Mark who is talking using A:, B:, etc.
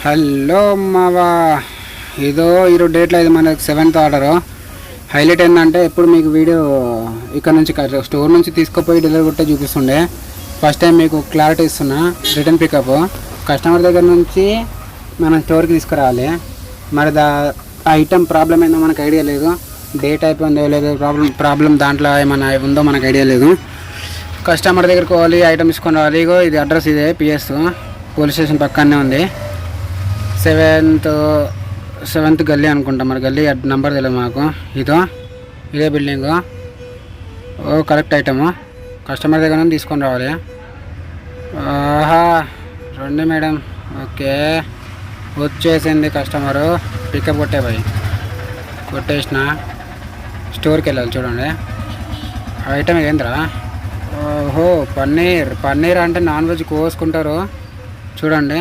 A: Hello మావా, ఇదో ఈరోజు డేట్లో ఇది మనకు 7th ఆర్డరు. హైలైట్ ఏంటంటే ఎప్పుడు మీకు వీడియో ఇక్కడ నుంచి స్టోర్ నుంచి తీసుకుపోయి డెలివరీ కొట్టే చూపిస్తుండే. ఫస్ట్ టైం మీకు క్లారిటీ ఇస్తున్నా. రిటర్న్ పికప్ కస్టమర్ దగ్గర నుంచి మనం స్టోర్కి తీసుకురావాలి. మరి ఐటమ్ ప్రాబ్లం ఏందో మనకు ఐడియా లేదు. డేట్ అయిపోయిందో లేదో ప్రాబ్లం దాంట్లో ఏమైనా ఉందో మనకు ఐడియా లేదు. కస్టమర్ దగ్గరికి పోవాలి, ఐటమ్ తీసుకొని రావాలి. ఇగో ఇది అడ్రస్, ఇదే పిఎస్ పోలీస్ స్టేషన్ పక్కనే ఉంది. 7th గల్లీ అనుకుంటా, మరి గల్లీ నెంబర్ తెలియదు మాకు. ఇదే బిల్డింగు. ఓ కరెక్ట్ ఐటము. కస్టమర్ దగ్గర నుంచి తీసుకొని రావాలి. ఆహా రండి మేడం. ఓకే వచ్చేసింది కస్టమరు. పికప్ కొట్టేసిన స్టోర్కి వెళ్ళాలి. చూడండి ఐటమ్ ఏంద్రా. ఓహో పన్నీర్ అంటే నాన్ వెజ్ కోసుకుంటారు. చూడండి